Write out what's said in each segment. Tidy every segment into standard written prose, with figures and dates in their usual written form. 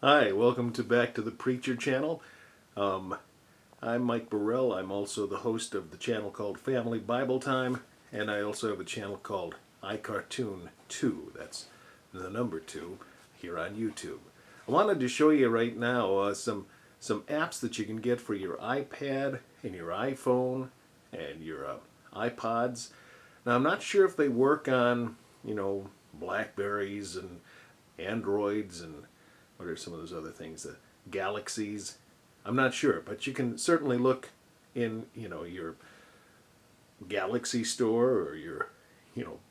Hi, welcome to Back to the Preacher channel. I'm Mike Burrell. I'm also the host of the channel called Family Bible Time, and I also have a channel called iCartoon 2. That's the number 2 here on YouTube. I wanted to show you right now some apps that you can get for your iPad and your iPhone and your iPods. Now, I'm not sure if they work on, Blackberries and Androids and what are some of those other things, the Galaxies. I'm not sure, but you can certainly look in, your Galaxy store or your,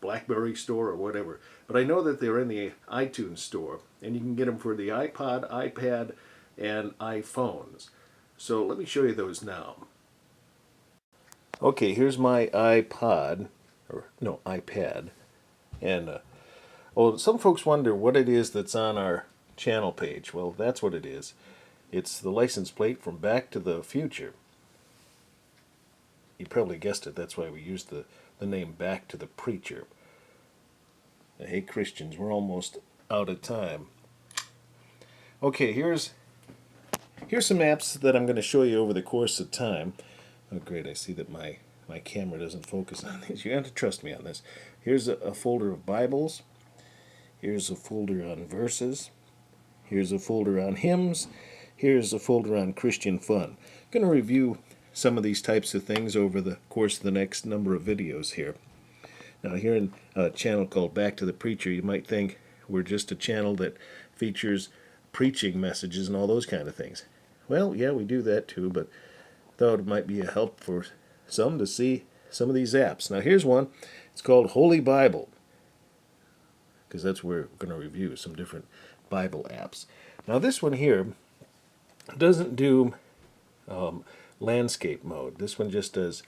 Blackberry store or whatever. But I know that they're in the iTunes store, and you can get them for the iPod, iPad, and iPhones. So let me show you those now. Okay, here's my iPod, or no, iPad, and some folks wonder what it is that's on our channel page. Well, that's what it is. It's the license plate from Back to the Future. You probably guessed it. That's why we used the name Back to the Preacher. Hey, Christians, we're almost out of time. Okay, here's some apps that I'm going to show you over the course of time. Oh, great, I see that my camera doesn't focus on these. You have to trust me on this. Here's a folder of Bibles. Here's a folder on verses. Here's a folder on hymns. Here's a folder on Christian fun. I'm going to review some of these types of things over the course of the next number of videos here. Now, here in a channel called Back to the Preacher, you might think we're just a channel that features preaching messages and all those kind of things. Well, yeah, we do that too, but I thought it might be a help for some to see some of these apps. Now, here's one. It's called Holy Bible, because that's where we're going to review some different Bible apps. Now, this one here doesn't do landscape mode. This one just does,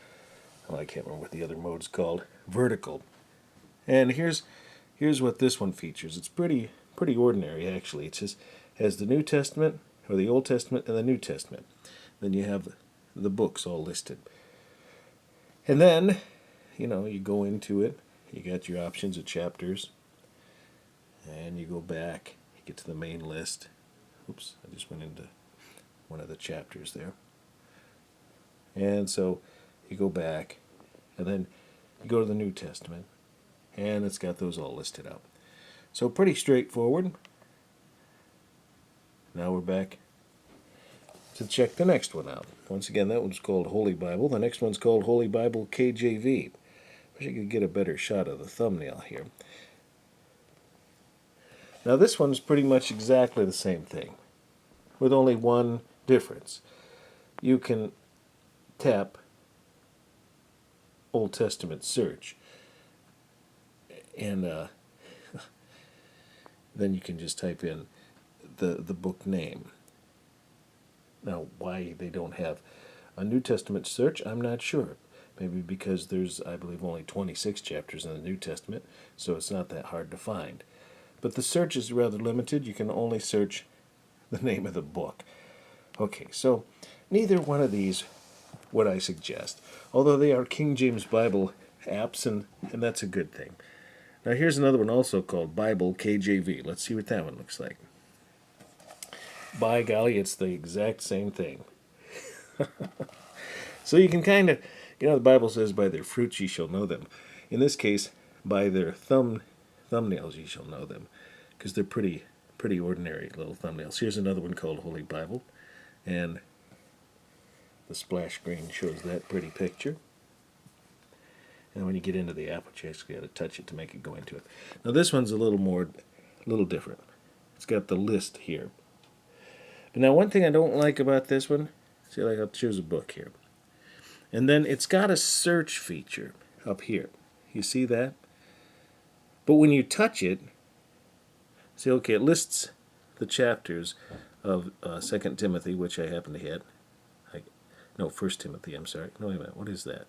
I can't remember what the other mode's called, vertical. And here's what this one features. It's pretty ordinary, actually. It just has the New Testament, or the Old Testament, and the New Testament. Then you have the books all listed. And then, you go into it. You got your options of chapters. And you go back. You get to the main list. Oops, I just went into one of the chapters there. And so you go back, and then you go to the New Testament, and it's got those all listed out. So pretty straightforward. Now we're back to check the next one out. Once again, that one's called Holy Bible. The next one's called Holy Bible KJV. Wish I could get a better shot of the thumbnail here. Now this one's pretty much exactly the same thing, with only one difference. You can tap Old Testament search, and then you can just type in the book name. Now, why they don't have a New Testament search, I'm not sure. Maybe because there's, I believe, only 26 chapters in the New Testament, so it's not that hard to find. But the search is rather limited. You can only search the name of the book. Okay, so neither one of these would I suggest, although they are King James Bible apps, and that's a good thing. Now here's another one also called Bible KJV. Let's see what that one looks like. By golly, it's the exact same thing. So you can kind of, the Bible says, by their fruits ye shall know them. In this case, by their thumbnails ye shall know them, because they're pretty ordinary little thumbnails. Here's another one called Holy Bible, and the splash screen shows that pretty picture. And when you get into the app, you actually got to touch it to make it go into it. Now this one's a little different. It's got the list here. But now one thing I don't like about this one, see, like I'll choose a book here, and then it's got a search feature up here. You see that? But when you touch it, see, okay, it lists the chapters of 2 Timothy, which I happen to hit. No, 1 Timothy, I'm sorry. No, wait a minute, what is that?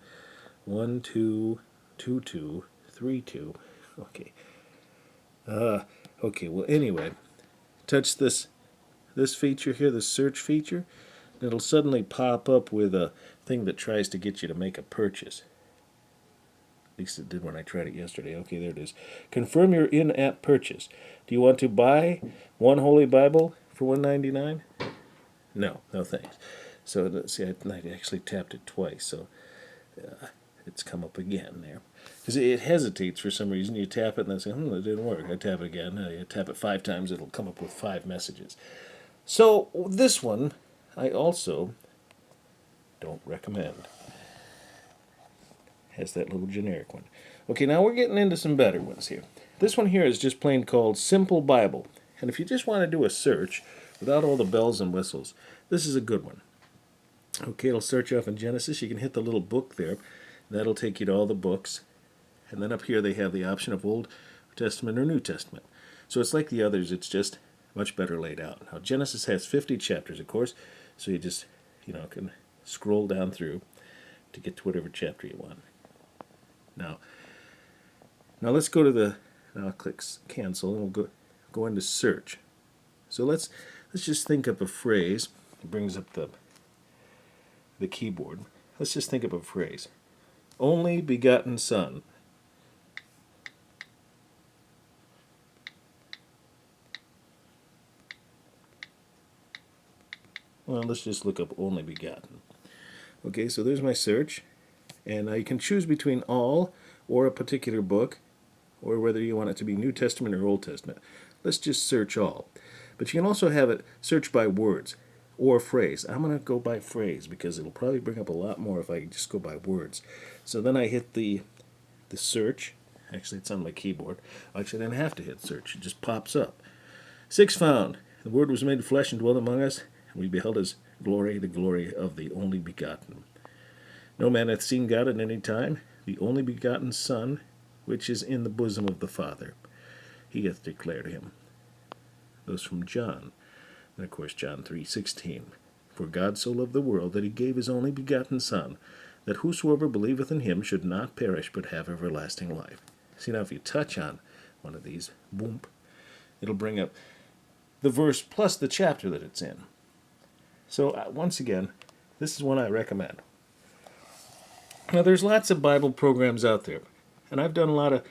1, 2, 2, 2, 3, 2. Okay. Okay, well, anyway, touch this feature here, this search feature, and it'll suddenly pop up with a thing that tries to get you to make a purchase. At least it did when I tried it yesterday. Okay, there it is. Confirm your in-app purchase. Do you want to buy one Holy Bible for $1.99? No, no thanks. So let's see, I actually tapped it twice, so it's come up again there. Because it hesitates for some reason. You tap it and then say, it didn't work. I tap it again. You tap it 5 times, it'll come up with 5 messages. So this one, I also don't recommend. Has that little generic one. Okay, now we're getting into some better ones here. This one here is just plain called Simple Bible. And if you just want to do a search without all the bells and whistles, this is a good one. Okay, it'll search off in Genesis. You can hit the little book there. That'll take you to all the books. And then up here they have the option of Old Testament or New Testament. So it's like the others, it's just much better laid out. Now Genesis has 50 chapters, of course, so you just, can scroll down through to get to whatever chapter you want. Now let's go to now I'll click cancel and we'll go into search. So let's just think up a phrase. It brings up the keyboard. Let's just think up a phrase. Only begotten Son. Well, let's just look up only begotten. Okay, so there's my search. And you can choose between all or a particular book, or whether you want it to be New Testament or Old Testament. Let's just search all. But you can also have it search by words or phrase. I'm going to go by phrase because it'll probably bring up a lot more if I just go by words. So then I hit the search. Actually, it's on my keyboard. Actually, I didn't have to hit search. It just pops up. 6 found. The Word was made flesh and dwelt among us, and we beheld His glory, the glory of the only begotten. No man hath seen God at any time, the only begotten Son, which is in the bosom of the Father. He hath declared him. Those from John. And of course, John 3:16. For God so loved the world that he gave his only begotten Son, that whosoever believeth in him should not perish but have everlasting life. See, now if you touch on one of these, boom, it'll bring up the verse plus the chapter that it's in. So once again, this is one I recommend. Now, there's lots of Bible programs out there, and I've done a lot of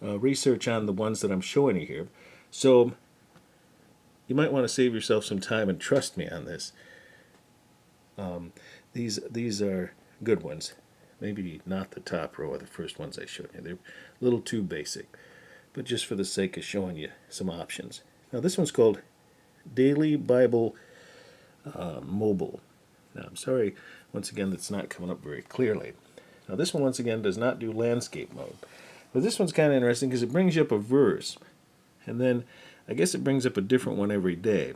research on the ones that I'm showing you here. So you might want to save yourself some time and trust me on this. These are good ones. Maybe not the top row of the first ones I showed you. They're a little too basic, but just for the sake of showing you some options. Now, this one's called Daily Bible Mobile. Now, I'm sorry, once again, that's not coming up very clearly. Now, this one, once again, does not do landscape mode. But this one's kind of interesting because it brings you up a verse. And then, I guess it brings up a different one every day.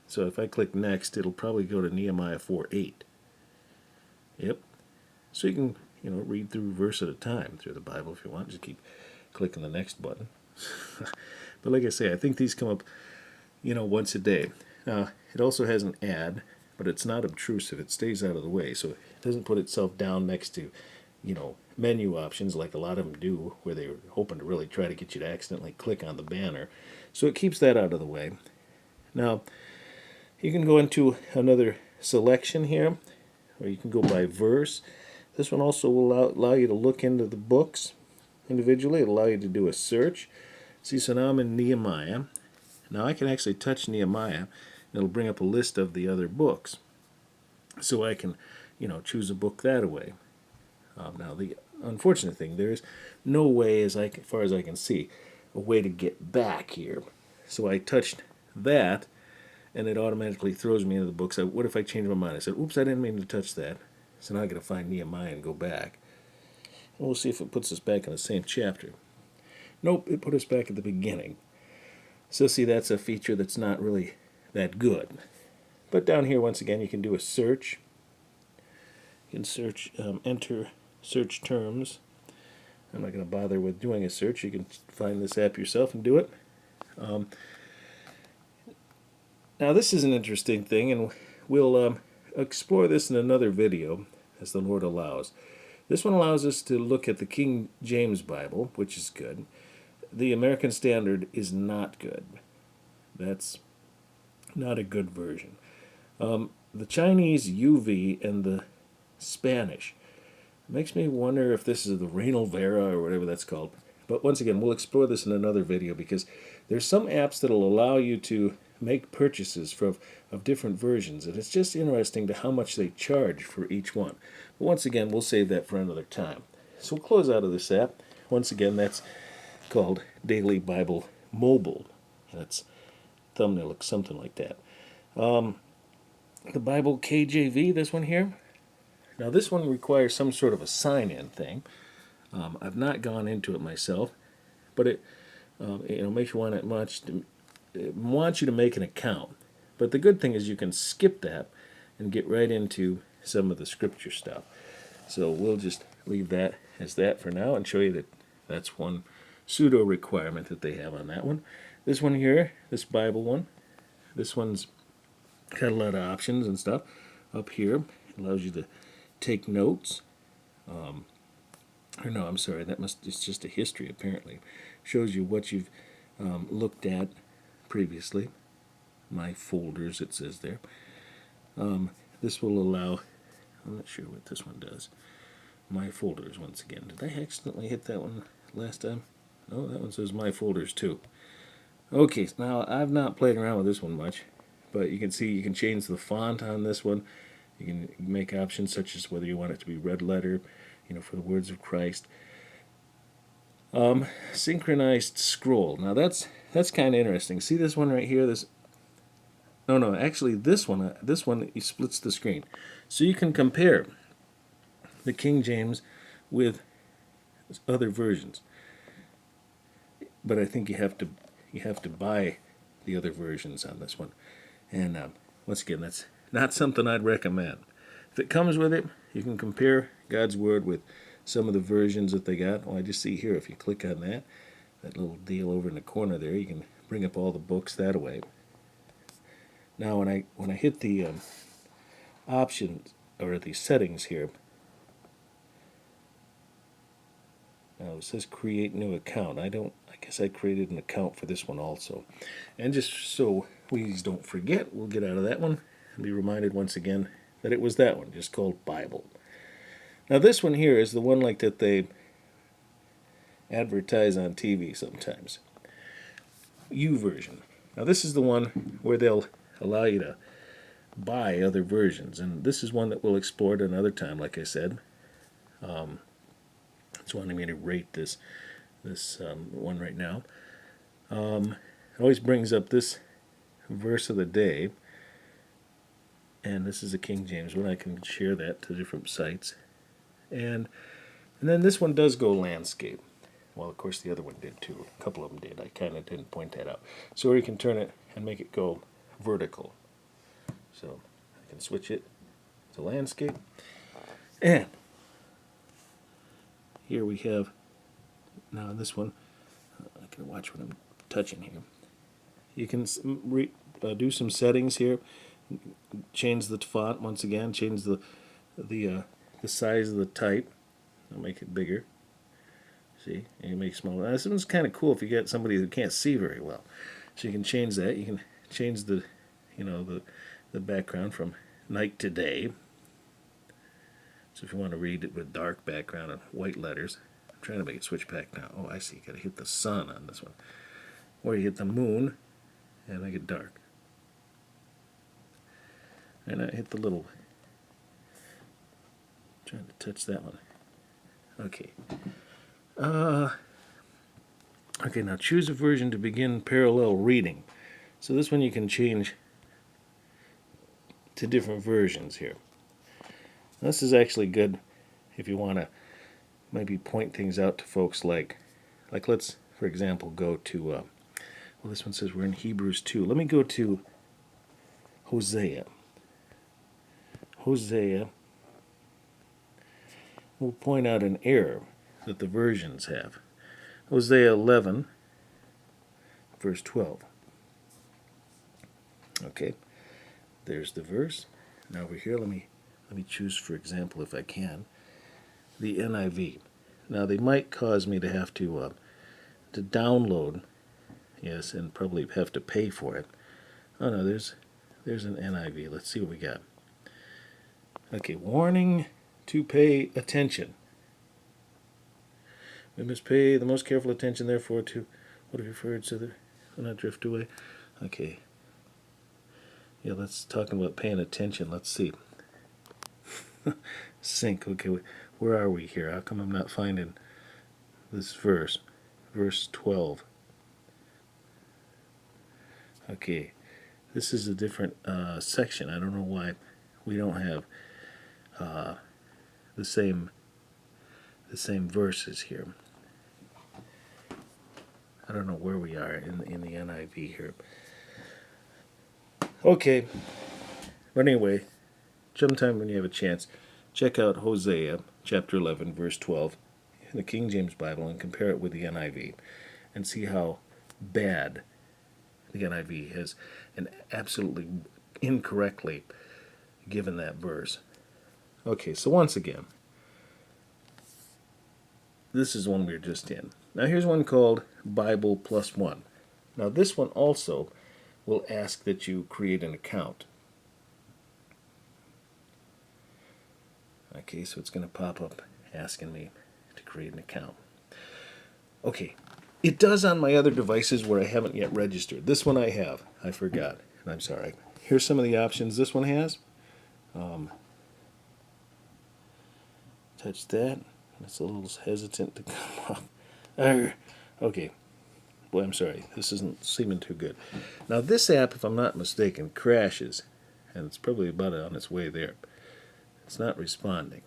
So if I click next, it'll probably go to Nehemiah 4:8. Yep. So you can, read through a verse at a time through the Bible if you want. Just keep clicking the next button. But like I say, I think these come up, once a day. Now, it also has an ad, but it's not obtrusive. It stays out of the way. So it doesn't put itself down next to menu options like a lot of them do, where they're hoping to really try to get you to accidentally click on the banner. So it keeps that out of the way. Now, you can go into another selection here, or you can go by verse. This one also will allow you to look into the books individually. It'll allow you to do a search. See, so now I'm in Nehemiah. Now I can actually touch Nehemiah, and it'll bring up a list of the other books. So I can, choose a book that way. Now, the unfortunate thing, there is no way, as far as I can see, a way to get back here. So I touched that, and it automatically throws me into the books. What if I change my mind? I said, oops, I didn't mean to touch that. So now I got to find Nehemiah and go back. And we'll see if it puts us back in the same chapter. Nope, it put us back at the beginning. So see, that's a feature that's not really that good. But down here, once again, you can do a search. You can search, enter search terms. I'm not going to bother with doing a search. You can find this app yourself and do it. Now, this is an interesting thing, and we'll explore this in another video as the Lord allows. This one allows us to look at the King James Bible, which is good. The American Standard is not good. That's not a good version. The Chinese UV and the Spanish makes me wonder if this is the Reino Vera or whatever that's called. But once again, we'll explore this in another video because there's some apps that will allow you to make purchases of different versions, and it's just interesting to how much they charge for each one. But once again, we'll save that for another time. So we'll close out of this app. Once again, that's called Daily Bible Mobile. That's thumbnail looks something like that. The Bible KJV, this one here. Now this one requires some sort of a sign-in thing. I've not gone into it myself, but it makes you want it wants you to make an account. But the good thing is you can skip that and get right into some of the scripture stuff. So we'll just leave that as that for now and show you that that's one pseudo requirement that they have on that one. This one here, this Bible one, this one's got a lot of options and stuff. Up here, it allows you to take notes. Or no, I'm sorry, it's just a history apparently. Shows you what you've looked at previously. My folders, it says there. This will allow, I'm not sure what this one does. My folders, once again. Did I accidentally hit that one last time? No, that one says my folders too. Okay, now I've not played around with this one much, but you can see you can change the font on this one. You can make options such as whether you want it to be red letter, for the words of Christ. Synchronized scroll. Now that's kind of interesting. See this one right here? No, actually this one it splits the screen, so you can compare the King James with other versions. But I think you have to buy the other versions on this one. And once again, that's not something I'd recommend. If it comes with it, you can compare God's Word with some of the versions that they got. Well, I just see here, if you click on that little deal over in the corner there, you can bring up all the books that way. Now, when I hit the options or the settings here, now it says create new account. I guess I created an account for this one also. And just so we don't forget, we'll get out of that one and be reminded once again that it was that one, just called Bible. Now this one here is the one like that they advertise on TV sometimes. YouVersion. Now this is the one where they'll allow you to buy other versions, and this is one that we'll explore at another time, like I said. It's wanting me to rate this one right now. It always brings up this verse of the day, and this is a King James one. I can share that to different sites. And then this one does go landscape. Well, of course, the other one did too. A couple of them did. I kind of didn't point that out. So you can turn it and make it go vertical. So I can switch it to landscape. And here we have, now this one, I can watch what I'm touching here. You can do some settings here. Change the font once again. Change the size of the type. I'll make it bigger. See, and you make it smaller. Now, this one's kind of cool if you get somebody who can't see very well. So you can change that. You can change the background from night to day. So if you want to read it with dark background and white letters, I'm trying to make it switch back now. Oh, I see. You got to hit the sun on this one, or you hit the moon and make it dark. And I hit the little. Trying to touch that one. Okay. Okay, now choose a version to begin parallel reading. So this one you can change to different versions here. This is actually good if you want to maybe point things out to folks like let's, for example, go to, well, this one says we're in Hebrews 2. Let me go to Hosea. Hosea will point out an error that the versions have. Hosea 11, verse 12. Okay, there's the verse. Now over here, let me choose, for example, if I can, the NIV. Now they might cause me to have to download, yes, and probably have to pay for it. Oh no, there's an NIV. Let's see what we got. Okay, warning to pay attention. We must pay the most careful attention, therefore, to what is referred to the not drift away. Okay, Yeah, let's talk about paying attention. Let's see. Sync. Okay, where are we here? How come I'm not finding this verse? Verse 12. Okay, this is a different section. I don't know why we don't have the same verses here. I don't know where we are in the NIV here. Okay, but anyway, sometime when you have a chance, check out Hosea chapter 11, verse 12 in the King James Bible and compare it with the NIV and see how bad the NIV has and absolutely incorrectly given that verse. Okay, so once again, this is one we were just in. Now here's one called Bible Plus One. Now this one also will ask that you create an account. Okay, so it's going to pop up asking me to create an account. Okay, it does on my other devices where I haven't yet registered. This one I have. I forgot, and I'm sorry. Here's some of the options this one has. Touch that. It's a little hesitant to come up. Okay. Boy, I'm sorry. This isn't seeming too good. Now, this app, if I'm not mistaken, crashes, and it's probably about on its way there. It's not responding.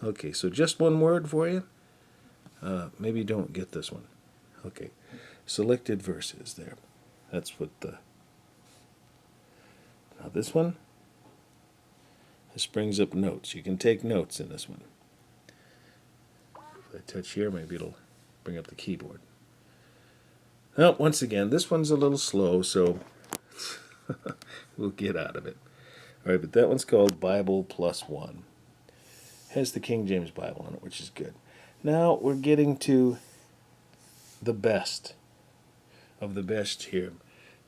Okay, so just one word for you. Maybe you don't get this one. Okay, selected verses there. That's what the... Now this one, this brings up notes. You can take notes in this one. If I touch here, maybe it'll bring up the keyboard. Well, once again, this one's a little slow, so we'll get out of it. All right, but that one's called Bible Plus One. Has the King James Bible on it, which is good. Now we're getting to the best of the best here.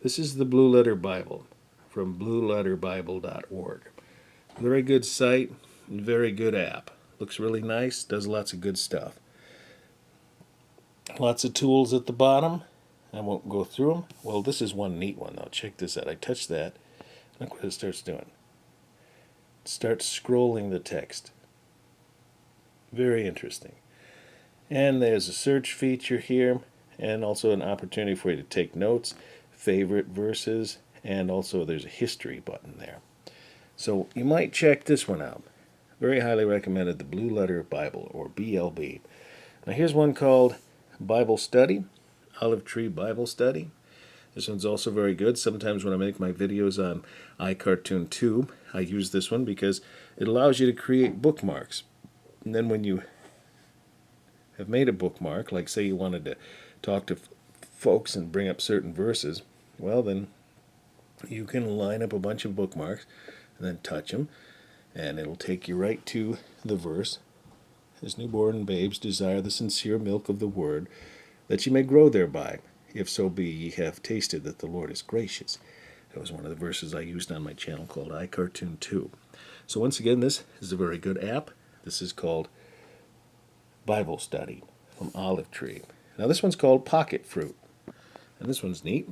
This is the Blue Letter Bible from blueletterbible.org. Very good site and very good app. Looks really nice, does lots of good stuff. Lots of tools at the bottom. I won't go through them. Well, this is one neat one, though. Check this out. I touch that. Look what it starts doing. It starts scrolling the text. Very interesting. And there's a search feature here, and also an opportunity for you to take notes, favorite verses, and also there's a history button there. So you might check this one out. Very highly recommended, the Blue Letter Bible, or BLB. Now here's one called Bible Study, Olive Tree Bible Study. This one's also very good. Sometimes when I make my videos on iCartoon Tube, I use this one because it allows you to create bookmarks. And then when you have made a bookmark, like say you wanted to talk to folks and bring up certain verses, well then you can line up a bunch of bookmarks and then touch them, and it'll take you right to the verse. As newborn babes desire the sincere milk of the word, that ye may grow thereby, if so be ye have tasted that the Lord is gracious. That was one of the verses I used on my channel called iCartoon 2. So once again, this is a very good app. This is called Bible Study from Olive Tree. Now this one's called Pocket Fruit. And this one's neat.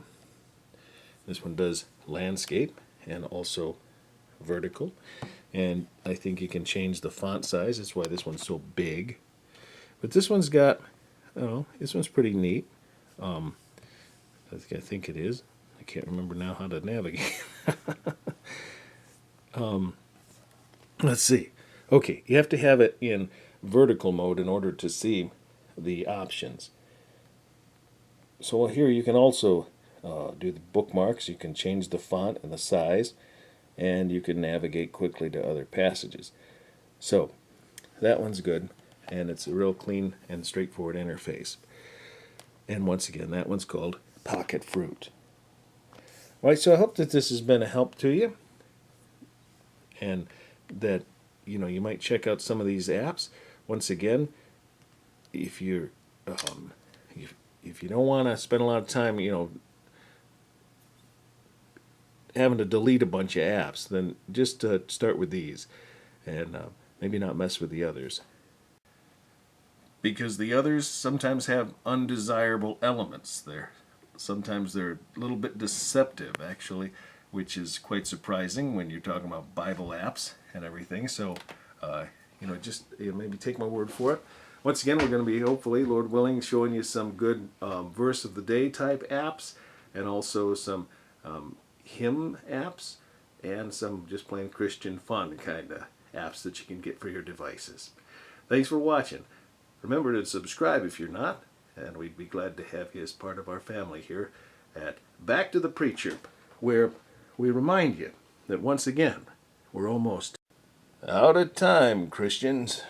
This one does landscape and also vertical. And I think you can change the font size. That's why this one's so big. But this one's got, this one's pretty neat. I think it is. I can't remember now how to navigate. Let's see. Okay, you have to have it in vertical mode in order to see the options. So here you can also do the bookmarks. You can change the font and the size, and you can navigate quickly to other passages. So that one's good, and it's a real clean and straightforward interface. And once again, that one's called Pocket Fruit. All right, so I hope that this has been a help to you, and that you might check out some of these apps. Once again, if you're if you don't want to spend a lot of time having to delete a bunch of apps, then just start with these, and maybe not mess with the others, because the others sometimes have undesirable elements there. Sometimes they're a little bit deceptive, actually. which is quite surprising when you're talking about Bible apps and everything. So, just maybe take my word for it. Once again, we're going to be, hopefully, Lord willing, showing you some good verse of the day type apps, and also some hymn apps, and some just plain Christian fun kind of apps that you can get for your devices. Thanks for watching. Remember to subscribe if you're not, and we'd be glad to have you as part of our family here at Back to the Preacher, where we remind you that once again, we're almost out of time, Christians.